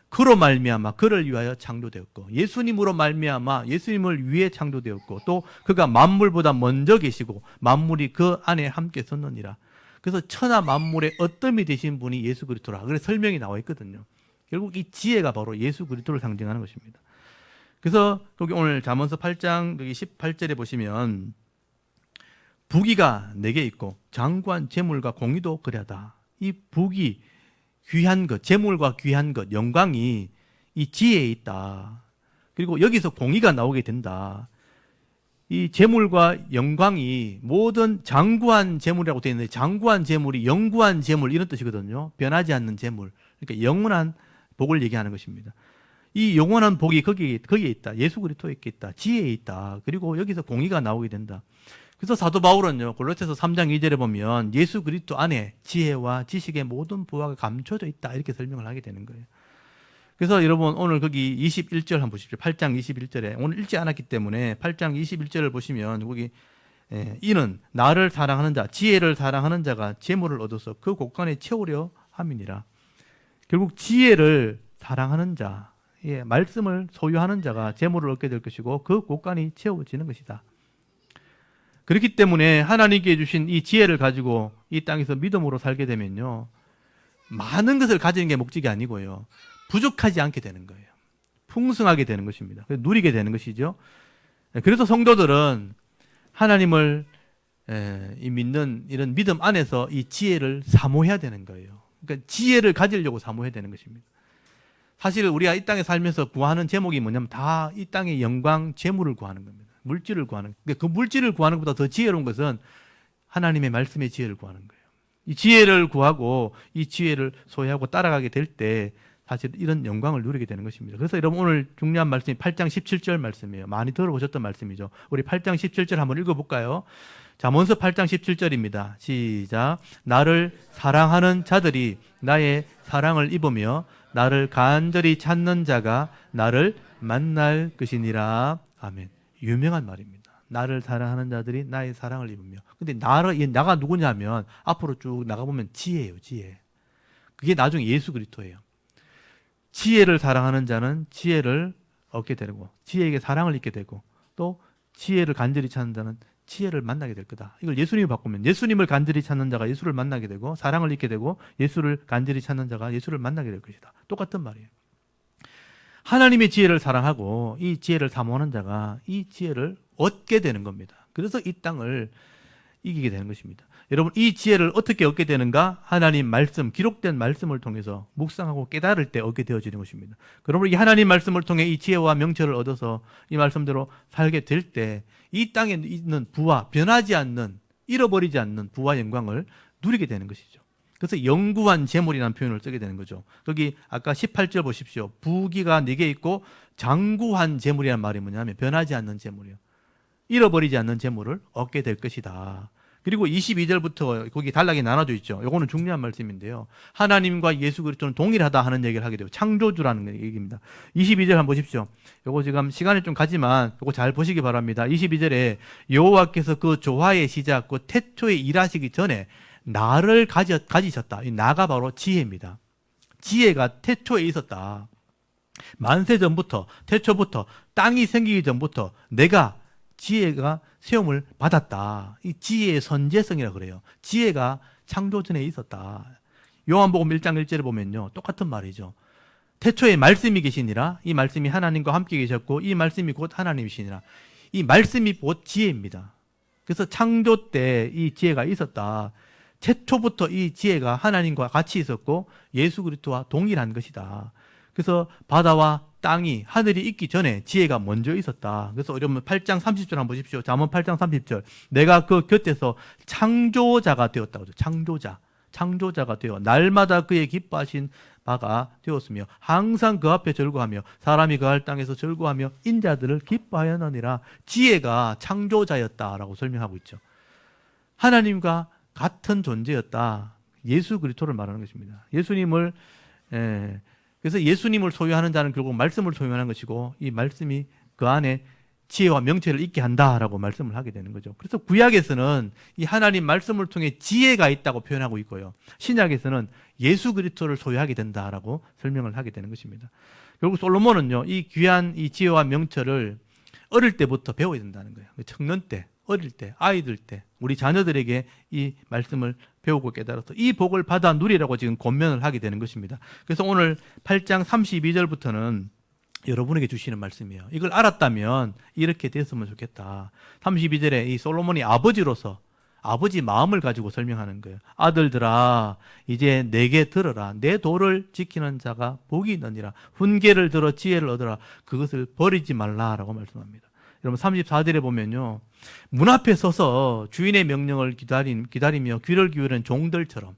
그로 말미암아 그를 위하여 창조되었고 예수님으로 말미암아 예수님을 위해 창조되었고 또 그가 만물보다 먼저 계시고 만물이 그 안에 함께 섰느니라. 그래서 천하 만물의 어뜸이 되신 분이 예수 그리스도라. 그래서 설명이 나와 있거든요. 결국 이 지혜가 바로 예수 그리스도를 상징하는 것입니다. 그래서 여기 오늘 잠언서 8장 여기 18절에 보시면 부귀가 내게 있고 장구한 재물과 공의도 그려다. 이 부귀, 귀한 것, 재물과 귀한 것, 영광이 이 지혜에 있다. 그리고 여기서 공의가 나오게 된다. 이 재물과 영광이 모든 장구한 재물이라고 되어 있는데 장구한 재물이 영구한 재물 이런 뜻이거든요. 변하지 않는 재물. 그러니까 영원한 복을 얘기하는 것입니다. 이 영원한 복이 거기에 있다. 예수 그리스도에 있다. 지혜에 있다. 그리고 여기서 공의가 나오게 된다. 그래서 사도 바울은요, 골로새서 3장 2절에 보면 예수 그리스도 안에 지혜와 지식의 모든 부하가 감춰져 있다. 이렇게 설명을 하게 되는 거예요. 그래서 여러분 오늘 거기 21절 한번 보십시오. 8장 21절에 오늘 읽지 않았기 때문에 8장 21절을 보시면 거기 이는 나를 사랑하는 자, 지혜를 사랑하는 자가 재물을 얻어서 그 곳간에 채우려 함이니라. 결국 지혜를 사랑하는 자, 말씀을 소유하는 자가 재물을 얻게 될 것이고 그 곳간이 채워지는 것이다. 그렇기 때문에 하나님께 주신 이 지혜를 가지고 이 땅에서 믿음으로 살게 되면요. 많은 것을 가지는 게 목적이 아니고요. 부족하지 않게 되는 거예요. 풍성하게 되는 것입니다. 누리게 되는 것이죠. 그래서 성도들은 하나님을 믿는 이런 믿음 안에서 이 지혜를 사모해야 되는 거예요. 그러니까 지혜를 가지려고 사모해야 되는 것입니다. 사실 우리가 이 땅에 살면서 구하는 제목이 뭐냐면 다 이 땅의 영광, 재물을 구하는 겁니다. 물질을 구하는. 그 물질을 구하는 것보다 더 지혜로운 것은 하나님의 말씀의 지혜를 구하는 거예요. 이 지혜를 구하고 이 지혜를 소유하고 따라가게 될 때 사실 이런 영광을 누리게 되는 것입니다. 그래서 여러분 오늘 중요한 말씀이 8장 17절 말씀이에요. 많이 들어보셨던 말씀이죠. 우리 8장 17절 한번 읽어볼까요? 잠언서 8장 17절입니다. 시작. 나를 사랑하는 자들이 나의 사랑을 입으며 나를 간절히 찾는 자가 나를 만날 것이니라. 아멘. 유명한 말입니다. 나를 사랑하는 자들이 나의 사랑을 입으며. 근데 나가 누구냐면 앞으로 쭉 나가보면 지혜예요. 지혜. 그게 나중에 예수 그리스도예요. 지혜를 사랑하는 자는 지혜를 얻게 되고 지혜에게 사랑을 입게 되고 또 지혜를 간절히 찾는 자는 지혜를 만나게 될 거다. 이걸 예수님이 바꾸면 예수님을 간절히 찾는 자가 예수를 만나게 되고 사랑을 입게 되고 예수를 간절히 찾는 자가 예수를 만나게 될 것이다. 똑같은 말이에요. 하나님의 지혜를 사랑하고 이 지혜를 사모하는 자가 이 지혜를 얻게 되는 겁니다. 그래서 이 땅을 이기게 되는 것입니다. 여러분 이 지혜를 어떻게 얻게 되는가? 하나님 말씀, 기록된 말씀을 통해서 묵상하고 깨달을 때 얻게 되어지는 것입니다. 그러므로 이 하나님 말씀을 통해 이 지혜와 명철을 얻어서 이 말씀대로 살게 될 때 이 땅에 있는 부와 변하지 않는, 잃어버리지 않는 부와 영광을 누리게 되는 것이죠. 그래서 영구한 재물이라는 표현을 쓰게 되는 거죠. 거기 아까 18절 보십시오. 부귀가 네게 있고 장구한 재물이라는 말이 뭐냐면 변하지 않는 재물이요. 잃어버리지 않는 재물을 얻게 될 것이다. 그리고 22절부터 거기 단락이 나눠져 있죠. 이거는 중요한 말씀인데요. 하나님과 예수 그리스도는 동일하다 하는 얘기를 하게 돼요. 창조주라는 얘기입니다. 22절 한번 보십시오. 이거 지금 시간이 좀 가지만 이거 잘 보시기 바랍니다. 22절에 여호와께서 그 조화의 시작, 그 태초에 일하시기 전에 나를 가지셨다. 이 나가 바로 지혜입니다. 지혜가 태초에 있었다. 만세 전부터, 태초부터, 땅이 생기기 전부터 지혜가 세움을 받았다. 이 지혜의 선제성이라 그래요. 지혜가 창조 전에 있었다. 요한복음 1장 1절에 보면요, 똑같은 말이죠. 태초에 말씀이 계시니라. 이 말씀이 하나님과 함께 계셨고 이 말씀이 곧 하나님이시니라. 이 말씀이 곧 지혜입니다. 그래서 창조 때 이 지혜가 있었다. 최초부터 이 지혜가 하나님과 같이 있었고 예수 그리스도와 동일한 것이다. 그래서 바다와 땅이, 하늘이 있기 전에 지혜가 먼저 있었다. 그래서 여러분 8장 30절 한번 보십시오. 잠언 8장 30절. 내가 그 곁에서 창조자가 되었다고. 창조자가 되어 날마다 그의 기뻐하신 바가 되었으며 항상 그 앞에 절구하며 사람이 거할 땅에서 절구하며 인자들을 기뻐하였느니라. 지혜가 창조자였다라고 설명하고 있죠. 하나님과 같은 존재였다. 예수 그리스도를 말하는 것입니다. 그래서 예수님을 소유하는 자는 결국 말씀을 소유하는 것이고 이 말씀이 그 안에 지혜와 명체를 있게 한다라고 말씀을 하게 되는 거죠. 그래서 구약에서는 이 하나님 말씀을 통해 지혜가 있다고 표현하고 있고요. 신약에서는 예수 그리스도를 소유하게 된다라고 설명을 하게 되는 것입니다. 결국 솔로몬은요, 이 귀한 이 지혜와 명철을 어릴 때부터 배워야 된다는 거예요. 청년 때, 어릴 때, 아이들 때, 우리 자녀들에게 이 말씀을 배우고 깨달아서 이 복을 받아 누리라고 지금 권면을 하게 되는 것입니다. 그래서 오늘 8장 32절부터는 여러분에게 주시는 말씀이에요. 이걸 알았다면 이렇게 됐으면 좋겠다. 32절에 이 솔로몬이 아버지로서 아버지 마음을 가지고 설명하는 거예요. 아들들아, 이제 내게 들어라. 내 도를 지키는 자가 복이 있느니라. 훈계를 들어 지혜를 얻어라. 그것을 버리지 말라라고 말씀합니다. 여러분 34절에 보면요, 문 앞에 서서 주인의 명령을 기다리며 귀를 기울이는 종들처럼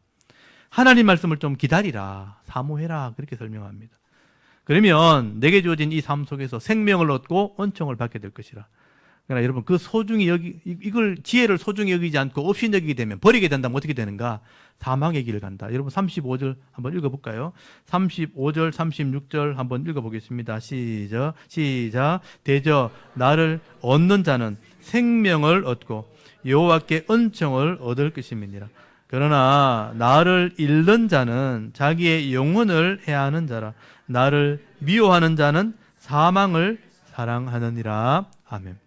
하나님 말씀을 좀 기다리라, 사모해라, 그렇게 설명합니다. 그러면 내게 주어진 이 삶 속에서 생명을 얻고恩寵을 받게 될 것이라. 그러나 여러분, 그 이걸 지혜를 소중히 여기지 않고 없이 여기게 되면, 버리게 된다면 어떻게 되는가? 사망의 길을 간다. 여러분 35절 한번 읽어볼까요? 35절 36절 한번 읽어보겠습니다. 시작. 대저 나를 얻는 자는 생명을 얻고 여호와께恩寵을 얻을 것임이니라. 그러나 나를 잃는 자는 자기의 영혼을 해하는 자라. 나를 미워하는 자는 사망을 사랑하느니라. 아멘.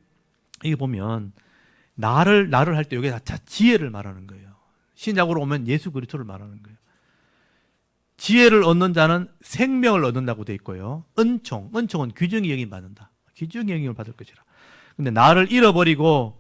이게 보면 나를 할 때 여기 다 지혜를 말하는 거예요. 신약으로 오면 예수 그리스도를 말하는 거예요. 지혜를 얻는 자는 생명을 얻는다고 돼 있고요. 은총은 귀중히 여김받는다. 귀중히 여김을 받을 것이라. 근데 나를 잃어버리고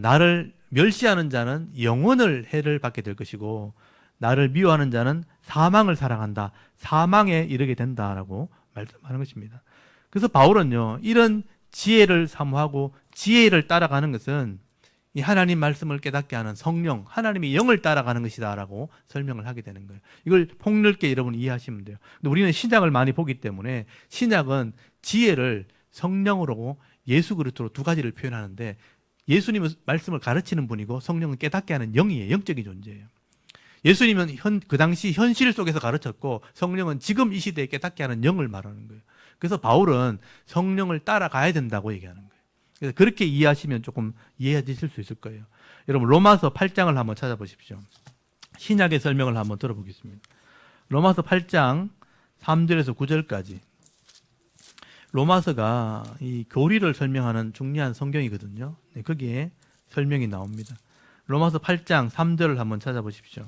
나를 멸시하는 자는 영원을 해를 받게 될 것이고, 나를 미워하는 자는 사망을 사랑한다. 사망에 이르게 된다라고 말씀하는 것입니다. 그래서 바울은요, 이런 지혜를 사모하고 지혜를 따라가는 것은 이 하나님 말씀을 깨닫게 하는 성령, 하나님의 영을 따라가는 것이다라고 설명을 하게 되는 거예요. 이걸 폭넓게 여러분 이해하시면 돼요. 근데 우리는 신약을 많이 보기 때문에 신약은 지혜를 성령으로 예수 그리스도로 두 가지를 표현하는데, 예수님은 말씀을 가르치는 분이고 성령은 깨닫게 하는 영이에요. 영적인 존재예요. 예수님은 그 당시 현실 속에서 가르쳤고, 성령은 지금 이 시대에 깨닫게 하는 영을 말하는 거예요. 그래서 바울은 성령을 따라가야 된다고 얘기하는 거예요. 그래서 그렇게 이해하시면 조금 이해하실 수 있을 거예요. 여러분 로마서 8장을 한번 찾아보십시오. 신약의 설명을 한번 들어보겠습니다. 로마서 8장 3절에서 9절까지. 로마서가 이 교리를 설명하는 중요한 성경이거든요. 네, 거기에 설명이 나옵니다. 로마서 8장 3절을 한번 찾아보십시오.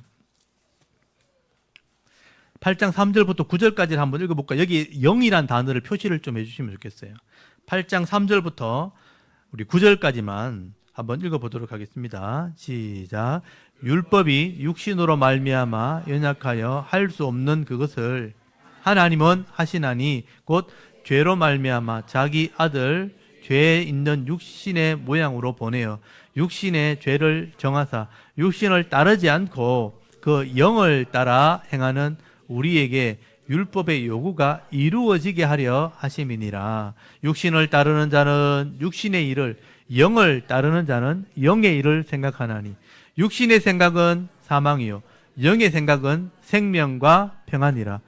8장 3절부터 9절까지를 한번 읽어볼까요? 여기 영이란 단어를 표시를 좀 해주시면 좋겠어요. 8장 3절부터 우리 9절까지만 한번 읽어보도록 하겠습니다. 시작. 율법이 육신으로 말미암아 연약하여 할 수 없는 그것을 하나님은 하시나니 곧 죄로 말미암아 자기 아들 죄에 있는 육신의 모양으로 보내어 육신의 죄를 정하사 육신을 따르지 않고 그 영을 따라 행하는 우리에게 율법의 요구가 이루어지게 하려 하심이니라. 육신을 따르는 자는 육신의 일을, 영을 따르는 자는 영의 일을 생각하나니 육신의 생각은 사망이요 영의 생각은 생명과 평안이라.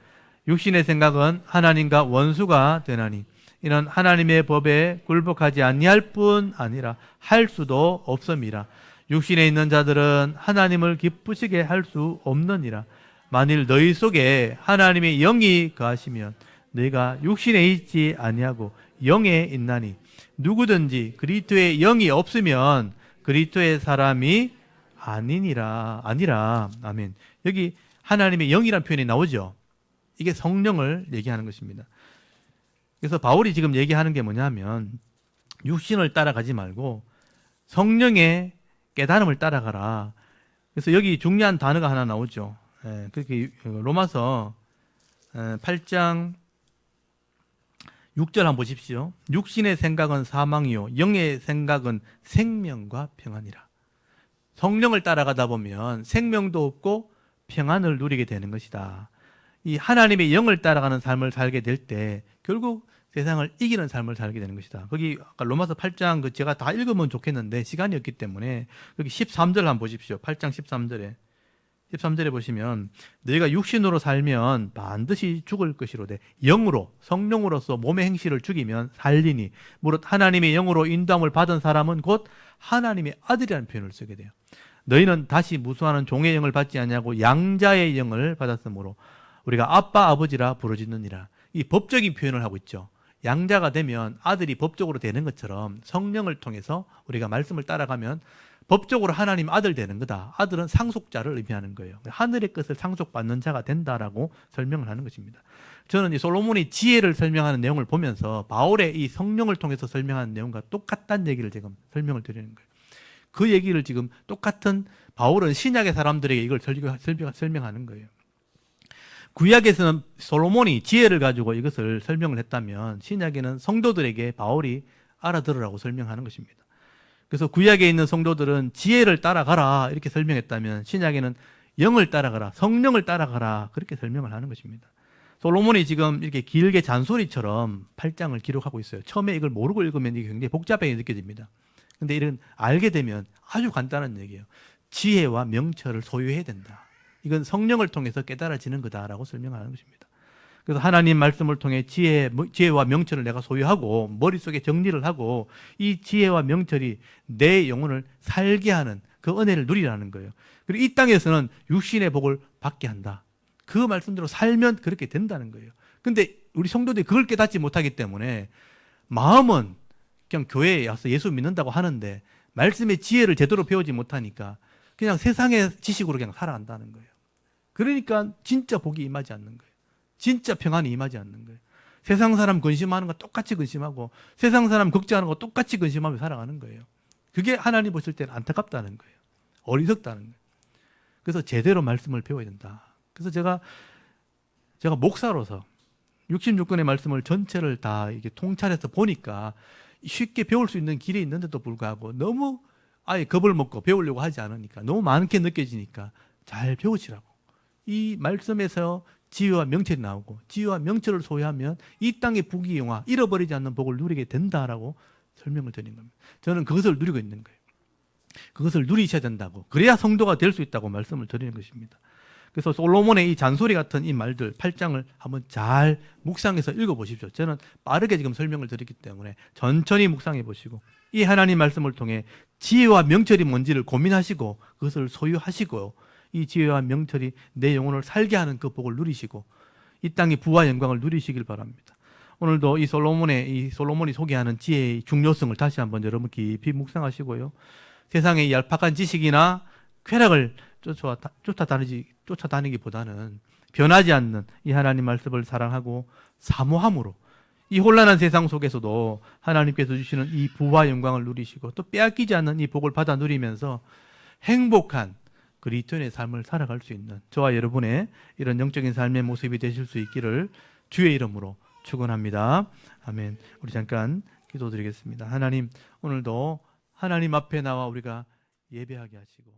육신의 생각은 하나님과 원수가 되나니 이는 하나님의 법에 굴복하지 아니할 뿐 아니라 할 수도 없음이라. 육신에 있는 자들은 하나님을 기쁘시게 할 수 없느니라. 만일 너희 속에 하나님의 영이 거하시면 너희가 육신에 있지 아니하고 영에 있나니 누구든지 그리스도의 영이 없으면 그리스도의 사람이 아니라, 아멘. 여기 하나님의 영이라는 표현이 나오죠. 이게 성령을 얘기하는 것입니다. 그래서 바울이 지금 얘기하는 게 뭐냐면 육신을 따라가지 말고 성령의 깨달음을 따라가라. 그래서 여기 중요한 단어가 하나 나오죠. 그렇게 로마서 8장 6절 한번 보십시오. 육신의 생각은 사망이요 영의 생각은 생명과 평안이라. 성령을 따라가다 보면 생명도 없고 평안을 누리게 되는 것이다. 이 하나님의 영을 따라가는 삶을 살게 될 때 결국 세상을 이기는 삶을 살게 되는 것이다. 거기 아까 로마서 8장 제가 다 읽으면 좋겠는데 시간이 없기 때문에 여기 13절 한번 보십시오. 8장 13절에 보시면 너희가 육신으로 살면 반드시 죽을 것이로되 영으로 성령으로서 몸의 행실을 죽이면 살리니 무릇 하나님의 영으로 인도함을 받은 사람은 곧 하나님의 아들이라는 표현을 쓰게 돼요. 너희는 다시 무수하는 종의 영을 받지 않냐고 양자의 영을 받았으므로 우리가 아빠 아버지라 부르짖느니라. 이 법적인 표현을 하고 있죠. 양자가 되면 아들이 법적으로 되는 것처럼 성령을 통해서 우리가 말씀을 따라가면 법적으로 하나님 아들 되는 거다. 아들은 상속자를 의미하는 거예요. 하늘의 것을 상속받는 자가 된다라고 설명을 하는 것입니다. 저는 이 솔로몬이 지혜를 설명하는 내용을 보면서 바울의 이 성령을 통해서 설명하는 내용과 똑같다는 얘기를 지금 설명을 드리는 거예요. 그 얘기를 지금 똑같은 바울은 신약의 사람들에게 이걸 설명하는 거예요. 구약에서는 솔로몬이 지혜를 가지고 이것을 설명을 했다면 신약에는 성도들에게 바울이 알아들으라고 설명하는 것입니다. 그래서 구약에 있는 성도들은 지혜를 따라가라 이렇게 설명했다면 신약에는 영을 따라가라, 성령을 따라가라 그렇게 설명을 하는 것입니다. 솔로몬이 지금 이렇게 길게 잔소리처럼 8장을 기록하고 있어요. 처음에 이걸 모르고 읽으면 이게 굉장히 복잡하게 느껴집니다. 근데 이런 알게 되면 아주 간단한 얘기예요. 지혜와 명철을 소유해야 된다. 이건 성령을 통해서 깨달아지는 거다라고 설명하는 것입니다. 그래서 하나님 말씀을 통해 지혜와 명철을 내가 소유하고 머릿속에 정리를 하고 이 지혜와 명철이 내 영혼을 살게 하는 그 은혜를 누리라는 거예요. 그리고 이 땅에서는 육신의 복을 받게 한다. 그 말씀대로 살면 그렇게 된다는 거예요. 근데 우리 성도들이 그걸 깨닫지 못하기 때문에 마음은 그냥 교회에 와서 예수 믿는다고 하는데 말씀의 지혜를 제대로 배우지 못하니까 그냥 세상의 지식으로 그냥 살아간다는 거예요. 그러니까 진짜 복이 임하지 않는 거예요. 진짜 평안이 임하지 않는 거예요. 세상 사람 근심하는 거 똑같이 근심하고 세상 사람 걱정하는 거 똑같이 근심하며 살아가는 거예요. 그게 하나님 보실 때는 안타깝다는 거예요. 어리석다는 거예요. 그래서 제대로 말씀을 배워야 된다. 그래서 제가 목사로서 66권의 말씀을 전체를 다 이게 통찰해서 보니까 쉽게 배울 수 있는 길이 있는데도 불구하고 너무 아예 겁을 먹고 배우려고 하지 않으니까 너무 많게 느껴지니까 잘 배우시라고. 이 말씀에서 지혜와 명철이 나오고 지혜와 명철을 소유하면 이 땅의 부귀영화 잃어버리지 않는 복을 누리게 된다라고 설명을 드린 겁니다. 저는 그것을 누리고 있는 거예요. 그것을 누리셔야 된다고. 그래야 성도가 될 수 있다고 말씀을 드리는 것입니다. 그래서 솔로몬의 이 잔소리 같은 이 말들 8장을 한번 잘 묵상해서 읽어보십시오. 저는 빠르게 지금 설명을 드렸기 때문에 천천히 묵상해 보시고 이 하나님 말씀을 통해 지혜와 명철이 뭔지를 고민하시고 그것을 소유하시고 이 지혜와 명철이 내 영혼을 살게 하는 그 복을 누리시고 이 땅의 부와 영광을 누리시길 바랍니다. 오늘도 이 솔로몬이 소개하는 지혜의 중요성을 다시 한번 여러분 깊이 묵상하시고요. 세상의 얄팍한 지식이나 쾌락을 쫓아다니기보다는 변하지 않는 이 하나님 말씀을 사랑하고 사모함으로 이 혼란한 세상 속에서도 하나님께서 주시는 이 부와 영광을 누리시고 또 빼앗기지 않는 이 복을 받아 누리면서 행복한 그리스도인의 삶을 살아갈 수 있는 저와 여러분의 이런 영적인 삶의 모습이 되실 수 있기를 주의 이름으로 축원합니다. 아멘. 우리 잠깐 기도드리겠습니다. 하나님, 오늘도 하나님 앞에 나와 우리가 예배하게 하시고